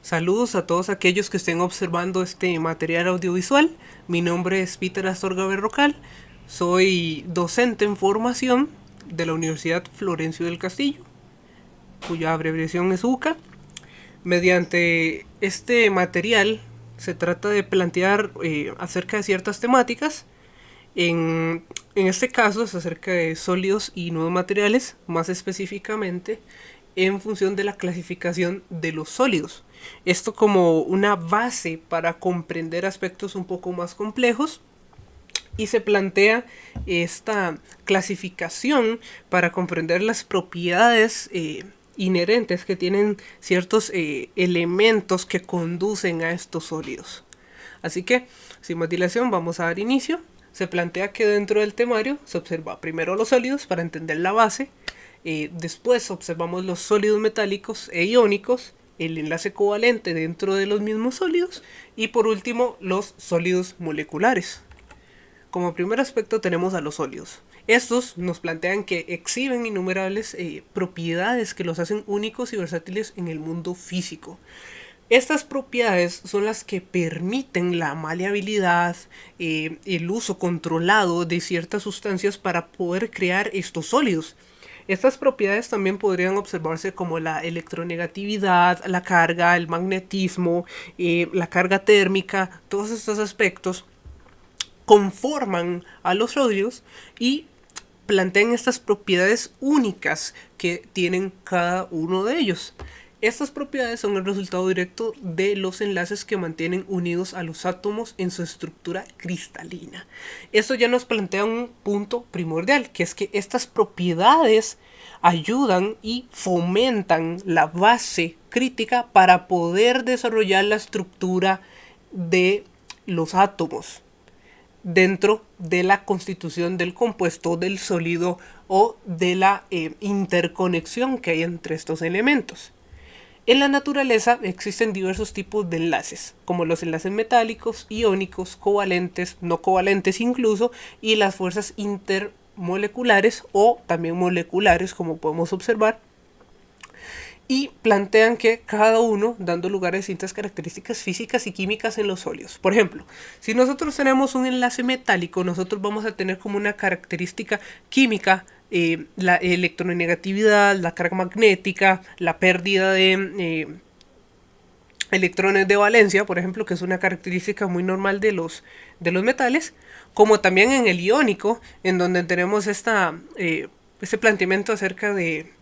Saludos a todos aquellos que estén observando este material audiovisual. Mi nombre es Peter Astorga Berrocal. Soy docente en formación de la Universidad Florencio del Castillo, cuya abreviación es UCA. Mediante este material se trata de plantear acerca de ciertas temáticas. En este caso es acerca de sólidos y nuevos materiales, más específicamente en función de la clasificación de los sólidos. Esto como una base para comprender aspectos un poco más complejos, y se plantea esta clasificación para comprender las propiedades inherentes que tienen ciertos elementos que conducen a estos sólidos. Así que, sin más dilación, vamos a dar inicio. Se plantea que dentro del temario se observa primero los sólidos para entender la base, después observamos los sólidos metálicos e iónicos, el enlace covalente dentro de los mismos sólidos y por último los sólidos moleculares. Como primer aspecto tenemos a los sólidos. Estos nos plantean que exhiben innumerables propiedades que los hacen únicos y versátiles en el mundo físico. Estas propiedades son las que permiten la maleabilidad, el uso controlado de ciertas sustancias para poder crear estos sólidos. Estas propiedades también podrían observarse como la electronegatividad, la carga, el magnetismo, la carga térmica. Todos estos aspectos conforman a los sólidos y plantean estas propiedades únicas que tienen cada uno de ellos. Estas propiedades son el resultado directo de los enlaces que mantienen unidos a los átomos en su estructura cristalina. Esto ya nos plantea un punto primordial, que es que estas propiedades ayudan y fomentan la base crítica para poder desarrollar la estructura de los átomos dentro de la constitución del compuesto, del sólido o de la interconexión que hay entre estos elementos. En la naturaleza existen diversos tipos de enlaces, como los enlaces metálicos, iónicos, covalentes, no covalentes incluso, y las fuerzas intermoleculares o también moleculares, como podemos observar, y plantean que cada uno dando lugar a distintas características físicas y químicas en los sólidos. Por ejemplo, si nosotros tenemos un enlace metálico, nosotros vamos a tener como una característica química la electronegatividad, la carga magnética, la pérdida de electrones de valencia, por ejemplo, que es una característica muy normal de los metales, como también en el iónico, en donde tenemos este planteamiento acerca de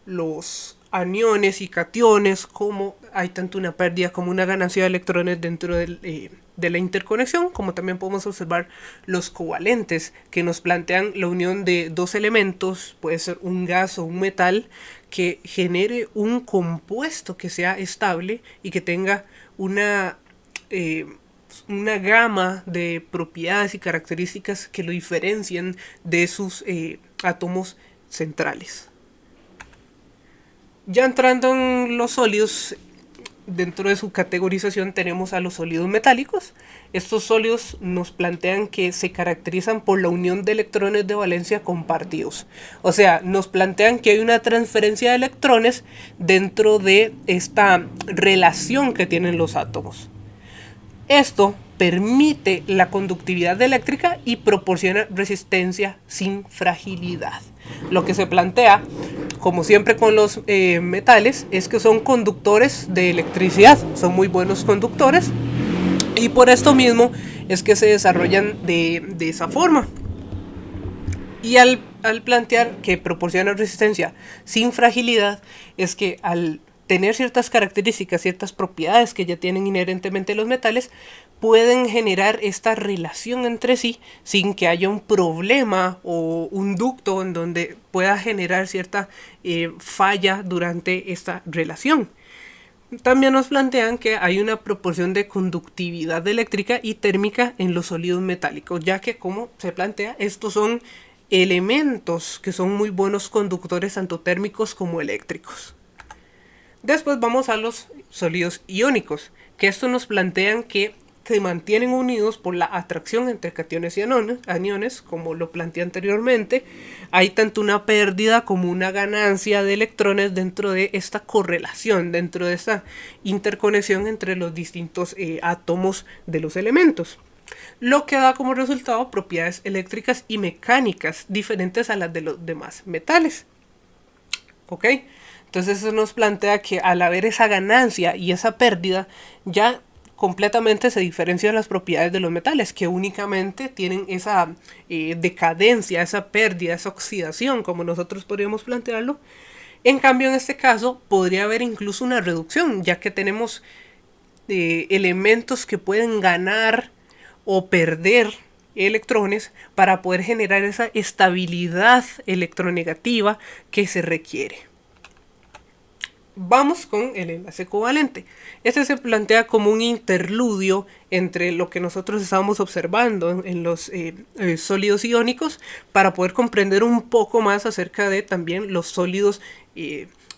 los aniones y cationes, como hay tanto una pérdida como una ganancia de electrones dentro de la interconexión, como también podemos observar los covalentes, que nos plantean la unión de dos elementos, puede ser un gas o un metal, que genere un compuesto que sea estable y que tenga una gama de propiedades y características que lo diferencien de sus átomos centrales. Ya entrando en los sólidos, dentro de su categorización tenemos a los sólidos metálicos. Estos sólidos nos plantean que se caracterizan por la unión de electrones de valencia compartidos. O sea, nos plantean que hay una transferencia de electrones dentro de esta relación que tienen los átomos. Esto permite la conductividad eléctrica y proporciona resistencia sin fragilidad. Lo que se plantea, como siempre con los metales, es que son conductores de electricidad, son muy buenos conductores y por esto mismo es que se desarrollan de esa forma. Y al plantear que proporciona resistencia sin fragilidad, es que al tener ciertas características, ciertas propiedades que ya tienen inherentemente los metales, pueden generar esta relación entre sí sin que haya un problema o un ducto en donde pueda generar cierta falla durante esta relación. También nos plantean que hay una proporción de conductividad eléctrica y térmica en los sólidos metálicos, ya que, como se plantea, estos son elementos que son muy buenos conductores tanto térmicos como eléctricos. Después vamos a los sólidos iónicos, que estos nos plantean que se mantienen unidos por la atracción entre cationes y aniones, como lo planteé anteriormente. Hay tanto una pérdida como una ganancia de electrones dentro de esta correlación, dentro de esta interconexión entre los distintos átomos de los elementos, lo que da como resultado propiedades eléctricas y mecánicas diferentes a las de los demás metales. ¿Ok? Entonces eso nos plantea que al haber esa ganancia y esa pérdida, ya completamente se diferencian las propiedades de los metales, que únicamente tienen esa decadencia, esa pérdida, esa oxidación, como nosotros podríamos plantearlo. En cambio, en este caso, podría haber incluso una reducción, ya que tenemos elementos que pueden ganar o perder electrones para poder generar esa estabilidad electronegativa que se requiere. Vamos con el enlace covalente. Este se plantea como un interludio entre lo que nosotros estábamos observando en los sólidos iónicos, para poder comprender un poco más acerca de también los sólidos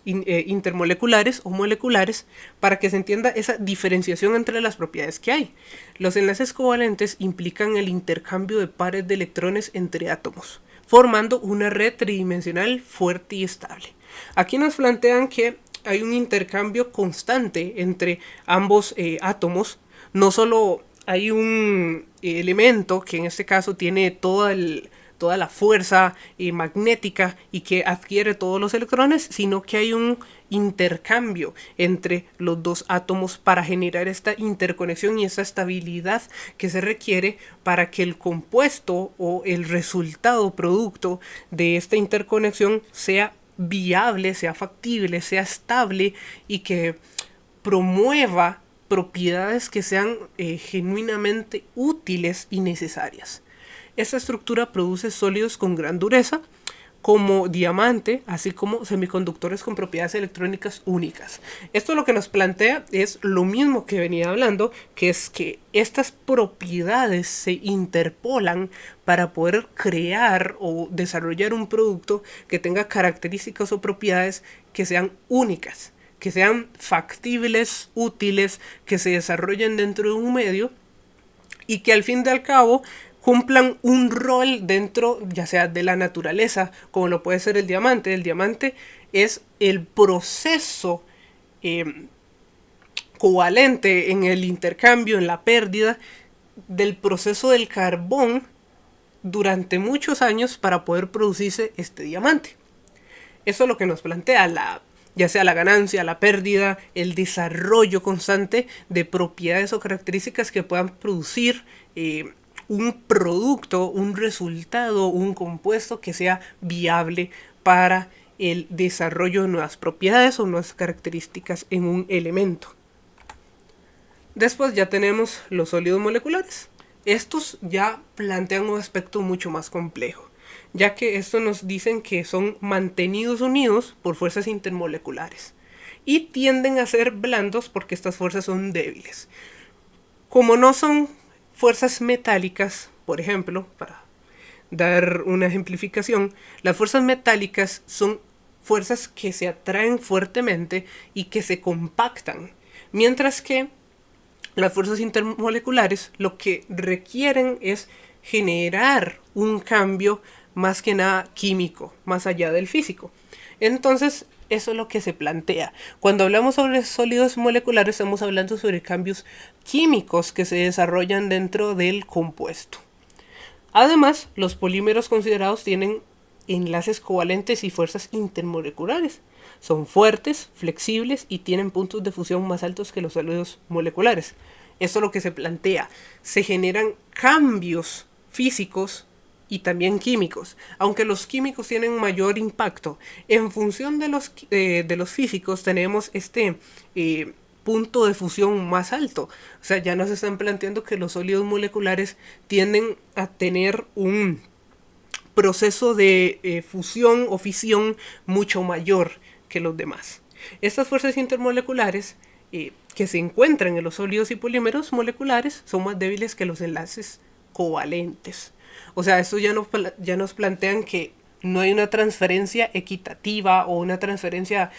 intermoleculares o moleculares, para que se entienda esa diferenciación entre las propiedades que hay. Los enlaces covalentes implican el intercambio de pares de electrones entre átomos, formando una red tridimensional fuerte y estable. Aquí nos plantean que hay un intercambio constante entre ambos átomos. No solo hay un elemento que en este caso tiene toda la fuerza magnética y que adquiere todos los electrones, sino que hay un intercambio entre los dos átomos para generar esta interconexión y esta estabilidad que se requiere para que el compuesto o el resultado producto de esta interconexión sea viable, sea factible, sea estable y que promueva propiedades que sean genuinamente útiles y necesarias. Esta estructura produce sólidos con gran dureza, como diamante, así como semiconductores con propiedades electrónicas únicas. Esto lo que nos plantea es lo mismo que venía hablando, que es que estas propiedades se interpolan para poder crear o desarrollar un producto que tenga características o propiedades que sean únicas, que sean factibles, útiles, que se desarrollen dentro de un medio y que al fin y al cabo cumplan un rol dentro, ya sea de la naturaleza, como lo puede ser el diamante. El diamante es el proceso covalente en el intercambio, en la pérdida del proceso del carbón durante muchos años para poder producirse este diamante. Eso es lo que nos plantea ya sea la ganancia, la pérdida, el desarrollo constante de propiedades o características que puedan producir un producto, un resultado, un compuesto que sea viable para el desarrollo de nuevas propiedades o nuevas características en un elemento. Después ya tenemos los sólidos moleculares. Estos ya plantean un aspecto mucho más complejo, ya que estos nos dicen que son mantenidos unidos por fuerzas intermoleculares y tienden a ser blandos porque estas fuerzas son débiles. Como no son fuerzas metálicas, por ejemplo, para dar una ejemplificación, las fuerzas metálicas son fuerzas que se atraen fuertemente y que se compactan, mientras que las fuerzas intermoleculares lo que requieren es generar un cambio más que nada químico, más allá del físico. Entonces, eso es lo que se plantea. Cuando hablamos sobre sólidos moleculares, estamos hablando sobre cambios químicos que se desarrollan dentro del compuesto. Además, los polímeros considerados tienen enlaces covalentes y fuerzas intermoleculares. Son fuertes, flexibles y tienen puntos de fusión más altos que los sólidos moleculares. Esto es lo que se plantea. Se generan cambios físicos y también químicos, aunque los químicos tienen mayor impacto. En función de los físicos tenemos este punto de fusión más alto. O sea, ya nos están planteando que los sólidos moleculares tienden a tener un proceso de fusión o fisión mucho mayor que los demás. Estas fuerzas intermoleculares que se encuentran en los sólidos y polímeros moleculares son más débiles que los enlaces covalentes. O sea, esto ya nos plantean que no hay una transferencia equitativa o una transferencia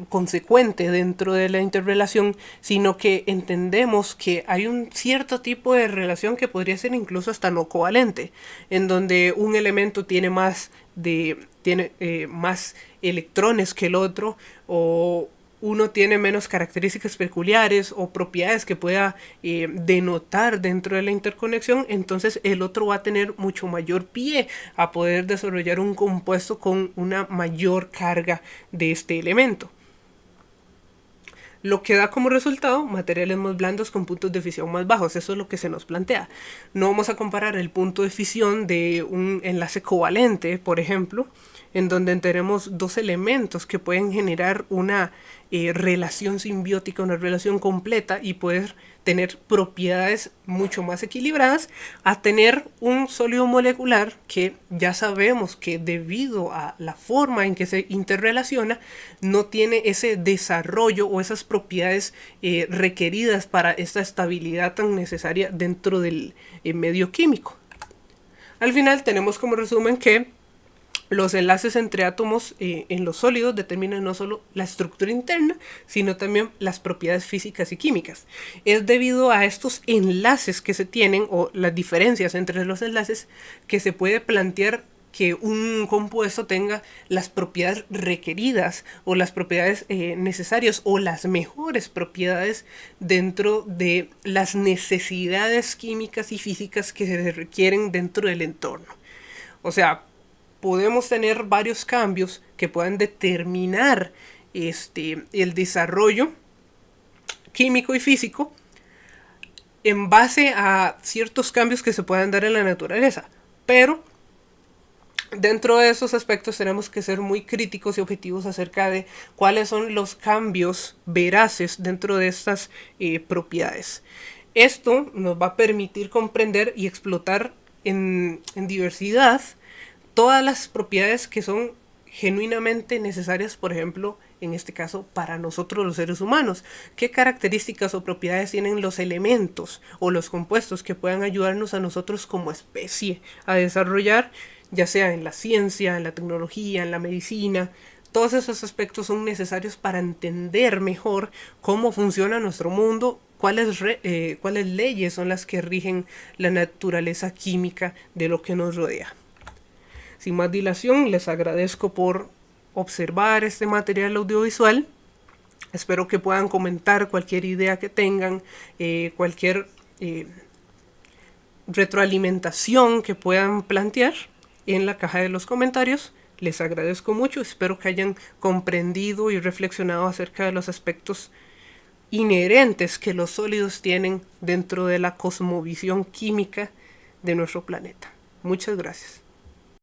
consecuente dentro de la interrelación, sino que entendemos que hay un cierto tipo de relación que podría ser incluso hasta no covalente, en donde un elemento tiene más más electrones que el otro, o uno tiene menos características peculiares o propiedades que pueda denotar dentro de la interconexión, entonces el otro va a tener mucho mayor pie a poder desarrollar un compuesto con una mayor carga de este elemento. Lo que da como resultado materiales más blandos con puntos de fisión más bajos. Eso es lo que se nos plantea. No vamos a comparar el punto de fisión de un enlace covalente, por ejemplo, en donde tenemos dos elementos que pueden generar una relación simbiótica, una relación completa y poder tener propiedades mucho más equilibradas, a tener un sólido molecular que ya sabemos que debido a la forma en que se interrelaciona no tiene ese desarrollo o esas propiedades requeridas para esta estabilidad tan necesaria dentro del medio químico. Al final tenemos como resumen que los enlaces entre átomos en los sólidos determinan no solo la estructura interna, sino también las propiedades físicas y químicas. Es debido a estos enlaces que se tienen, o las diferencias entre los enlaces, que se puede plantear que un compuesto tenga las propiedades requeridas o las propiedades necesarias o las mejores propiedades dentro de las necesidades químicas y físicas que se requieren dentro del entorno. O sea, podemos tener varios cambios que puedan determinar el desarrollo químico y físico en base a ciertos cambios que se puedan dar en la naturaleza. Pero dentro de esos aspectos tenemos que ser muy críticos y objetivos acerca de cuáles son los cambios veraces dentro de estas propiedades. Esto nos va a permitir comprender y explotar en diversidad todas las propiedades que son genuinamente necesarias, por ejemplo, en este caso, para nosotros los seres humanos. ¿Qué características o propiedades tienen los elementos o los compuestos que puedan ayudarnos a nosotros como especie a desarrollar, ya sea en la ciencia, en la tecnología, en la medicina? Todos esos aspectos son necesarios para entender mejor cómo funciona nuestro mundo, cuáles leyes son las que rigen la naturaleza química de lo que nos rodea. Sin más dilación, les agradezco por observar este material audiovisual. Espero que puedan comentar cualquier idea que tengan, cualquier retroalimentación que puedan plantear en la caja de los comentarios. Les agradezco mucho, espero que hayan comprendido y reflexionado acerca de los aspectos inherentes que los sólidos tienen dentro de la cosmovisión química de nuestro planeta. Muchas gracias.